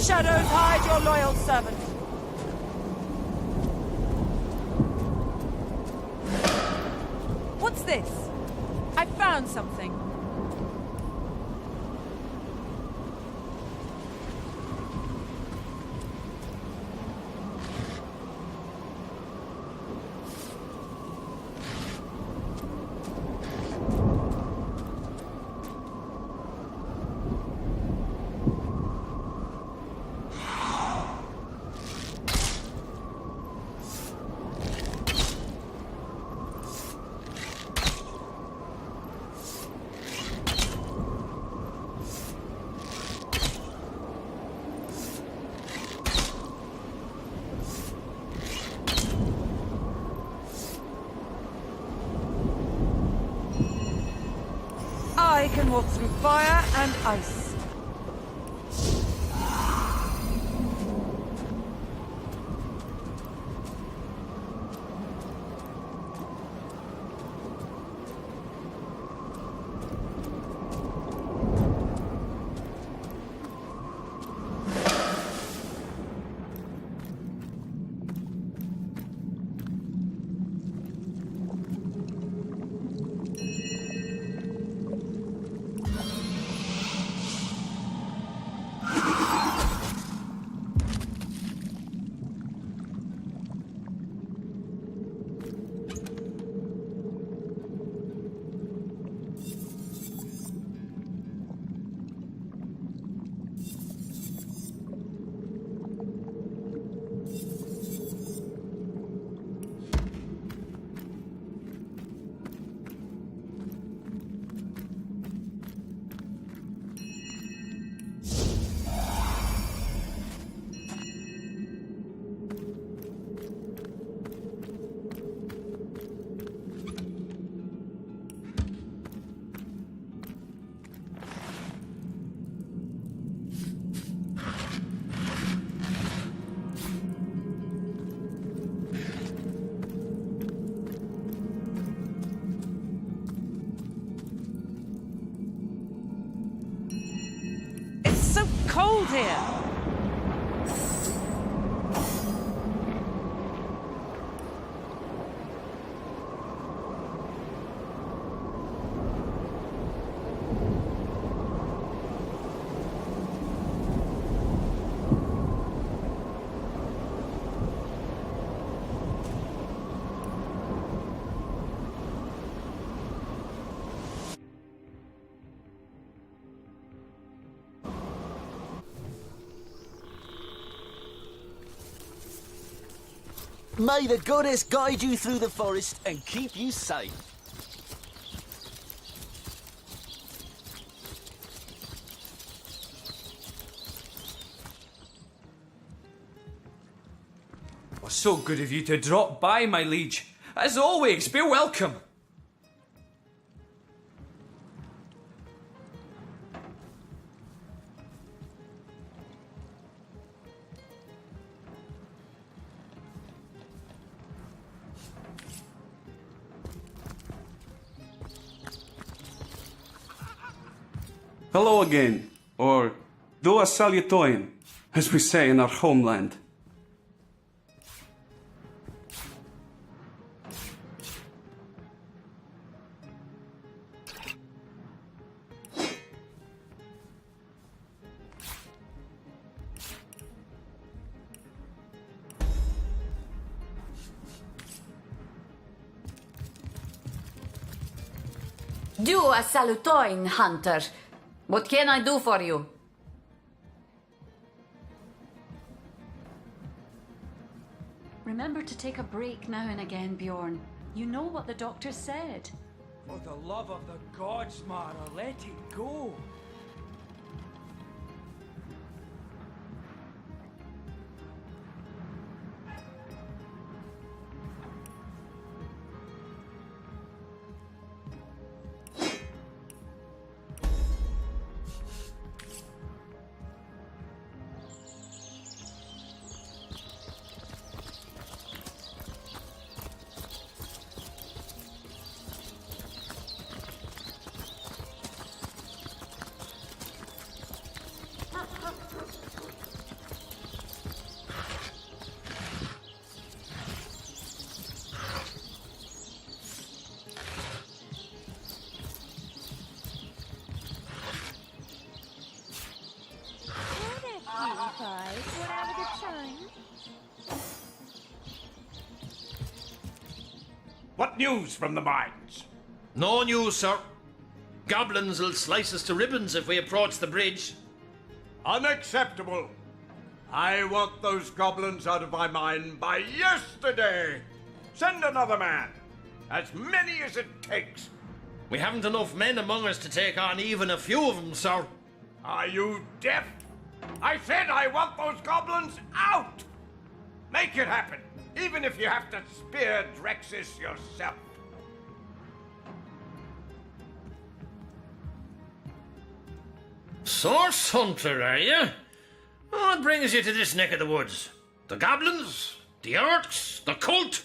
shadows hide your loyal servant. What's this? I found something. I can walk through fire and ice. Cold here. May the goddess guide you through the forest and keep you safe. Oh, so good of you to drop by, my liege. As always, be welcome. Hello again, or do a salutoin, as we say in our homeland. Do a salutoin, hunter. What can I do for you? Remember to take a break now and again, Bjorn. You know what the doctor said. For the love of the gods, Mara, let it go. What news from the mines? No news, sir. Goblins will slice us to ribbons if we approach the bridge. Unacceptable. I want those goblins out of my mine by yesterday. Send another man. As many as it takes. We haven't enough men among us to take on even a few of them, sir. Are you deaf? I said I want those goblins out! Make it happen, even if you have to spear Drexis yourself. Source hunter, are you? What brings you to this neck of the woods? The goblins? The orcs? The cult?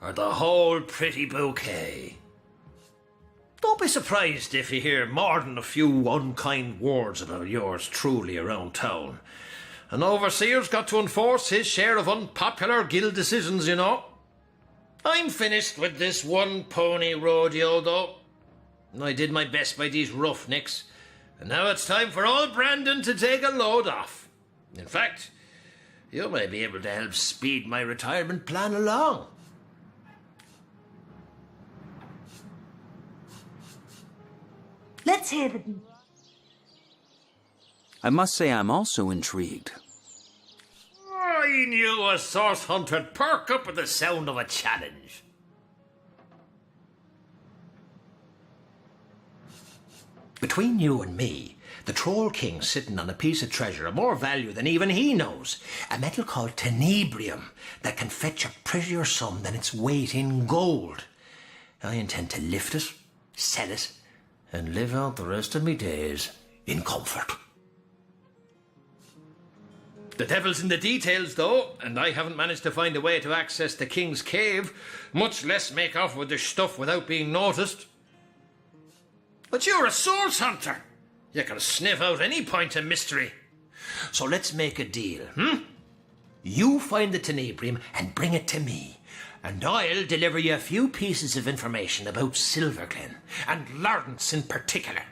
Or the whole pretty bouquet? Don't be surprised if you hear more than a few unkind words about yours truly around town. An overseer's got to enforce his share of unpopular guild decisions, you know. I'm finished with this one pony rodeo, though. I did my best by these roughnecks, and now it's time for old Brandon to take a load off. In fact, you may be able to help speed my retirement plan along. Let's hear the... I must say I'm also intrigued. I knew a source hunter'd perk up at the sound of a challenge. Between you and me, the Troll King's sitting on a piece of treasure of more value than even he knows. A metal called tenebrium that can fetch a prettier sum than its weight in gold. I intend to lift it, sell it, and live out the rest of me days in comfort. The devil's in the details, though, and I haven't managed to find a way to access the King's Cave, much less make off with the stuff without being noticed. But you're a source hunter. You can sniff out any point of mystery. So let's make a deal, You find the tenebrium and bring it to me, and I'll deliver you a few pieces of information about Silverglen, and Lawrence in particular,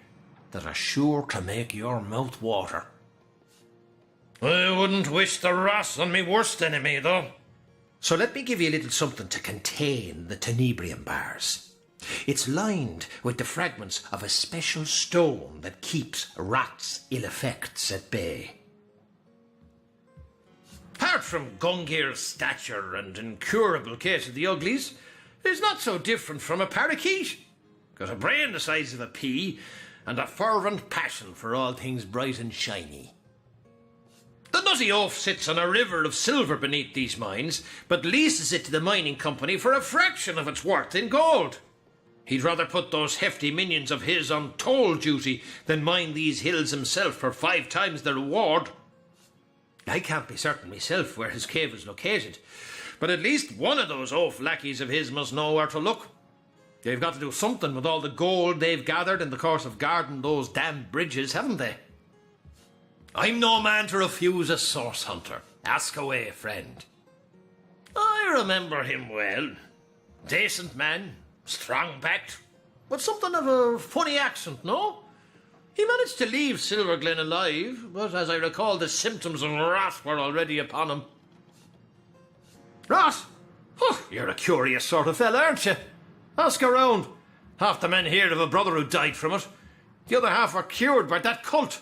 that are sure to make your mouth water. I wouldn't wish the wrath on me worst enemy, though. So let me give you a little something to contain the tenebrium bars. It's lined with the fragments of a special stone that keeps rats' ill effects at bay. Apart from Gungir's stature and incurable case of the uglies, it's not so different from a parakeet. Got a brain the size of a pea and a fervent passion for all things bright and shiny. The nutty oaf sits on a river of silver beneath these mines, but leases it to the mining company for a fraction of its worth in gold. He'd rather put those hefty minions of his on toll duty than mine these hills himself for 5 times the reward. I can't be certain myself where his cave is located, but at least one of those oaf lackeys of his must know where to look. They've got to do something with all the gold they've gathered in the course of guarding those damn bridges, haven't they? I'm no man to refuse a source hunter. Ask away, friend. I remember him well. Decent man, strong-backed, with something of a funny accent, no? He managed to leave Silverglen alive, but as I recall, the symptoms of wrath were already upon him. Wrath? Oh, you're a curious sort of fella, aren't you? Ask around. Half the men here have a brother who died from it. The other half were cured by that cult.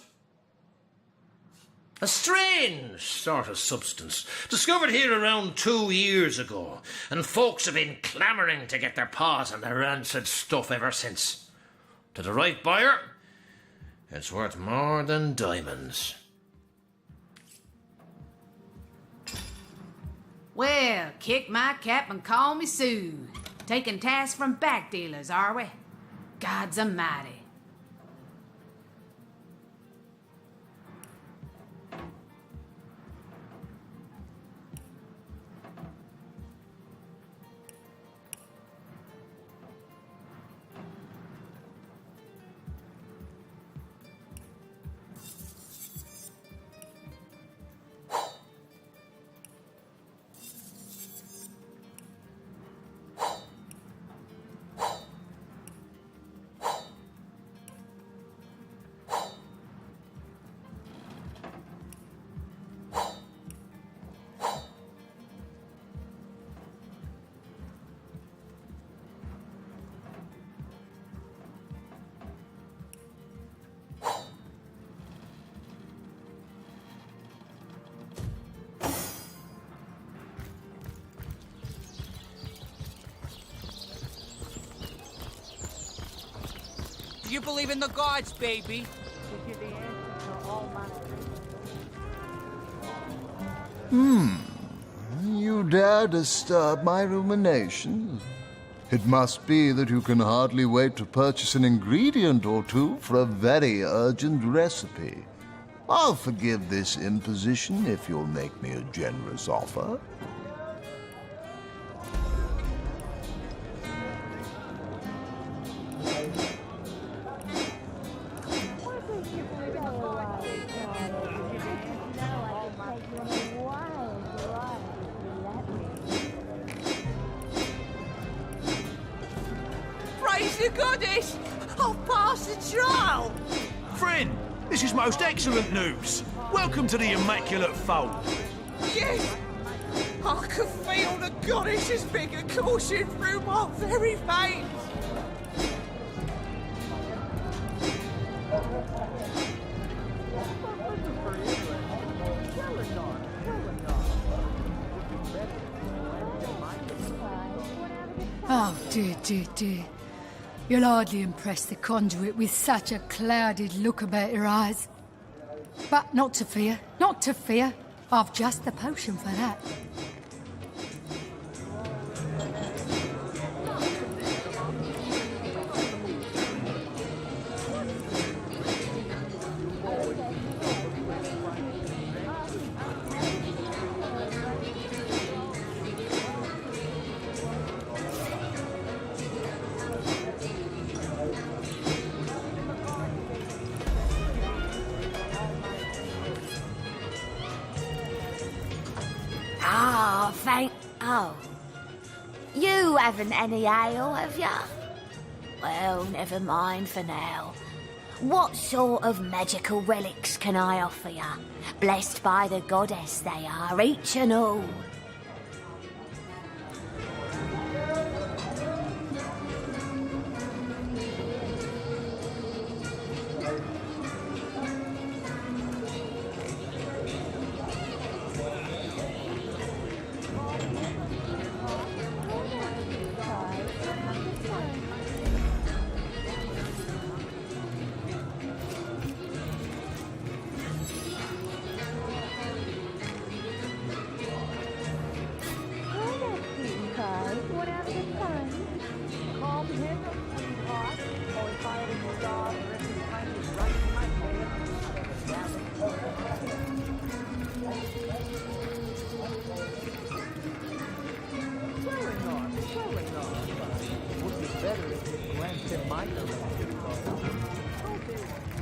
A strange sort of substance, discovered here around 2 years ago, and folks have been clamouring to get their paws on the rancid stuff ever since. To the right buyer, it's worth more than diamonds. Well, kick my cap and call me Sue. Taking tasks from back dealers, are we? God's almighty. Do you believe in the gods, baby? You dare disturb my ruminations? It must be that you can hardly wait to purchase an ingredient or two for a very urgent recipe. I'll forgive this imposition if you'll make me a generous offer. Praise the goddess! I'll pass the trial! Friend, this is most excellent news. Welcome to the Immaculate Fold. Yes! I can feel the goddess's finger coursing through my very veins! Oh, dear, dear, dear. You'll hardly impress the conduit with such a clouded look about your eyes. But not to fear, not to fear. I've just the potion for that. Oh. You haven't any ale, have ya? Well, never mind for now. What sort of magical relics can I offer ya? Blessed by the goddess they are, each and all.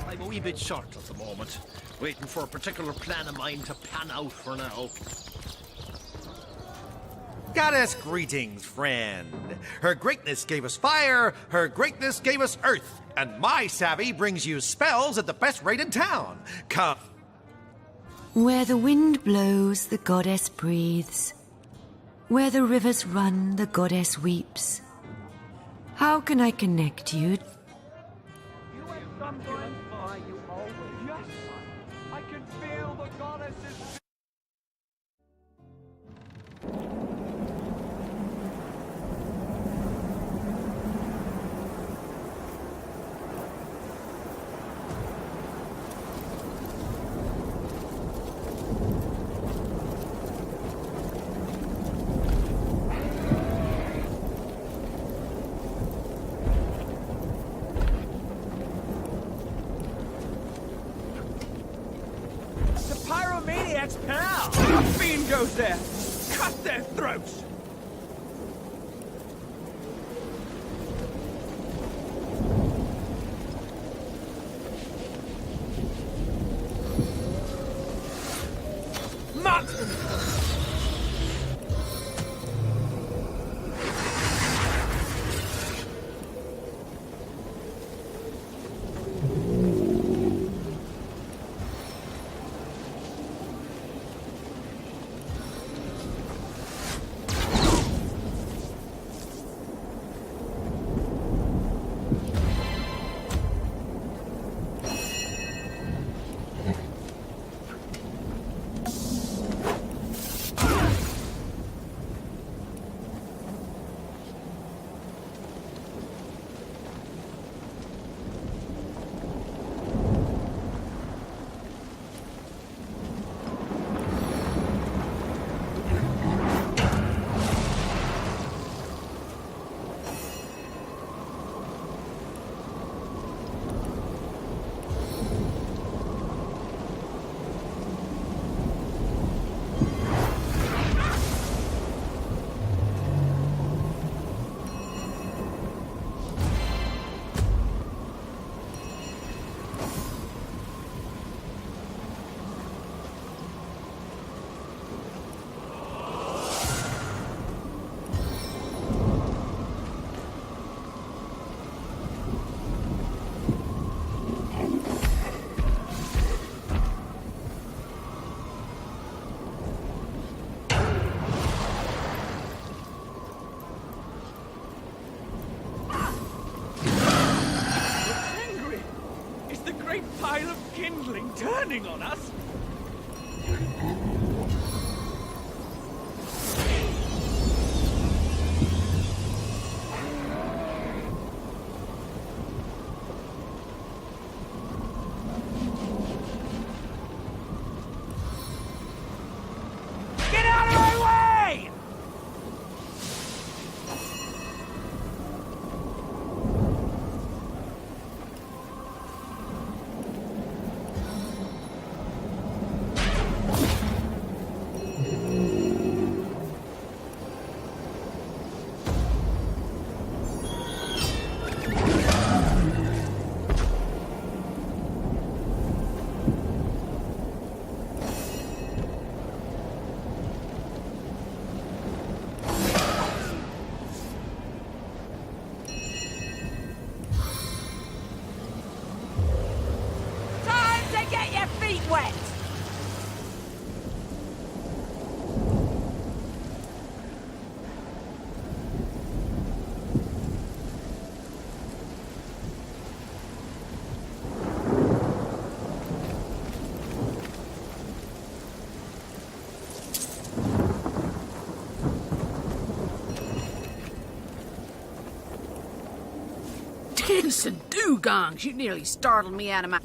I'm a wee bit short at the moment, waiting for a particular plan of mine to pan out for now. Goddess greetings, friend. Her greatness gave us fire, her greatness gave us earth, and my savvy brings you spells at the best rate in town. Come. Where the wind blows, the goddess breathes. Where the rivers run, the goddess weeps. How can I connect you? I can feel the goddess's... Pyromaniac's pal! A fiend goes there! Cut their throats! kindling turning on us? Get out of my way! Time to get your feet wet! Dancing dugongs, you nearly startled me out of my...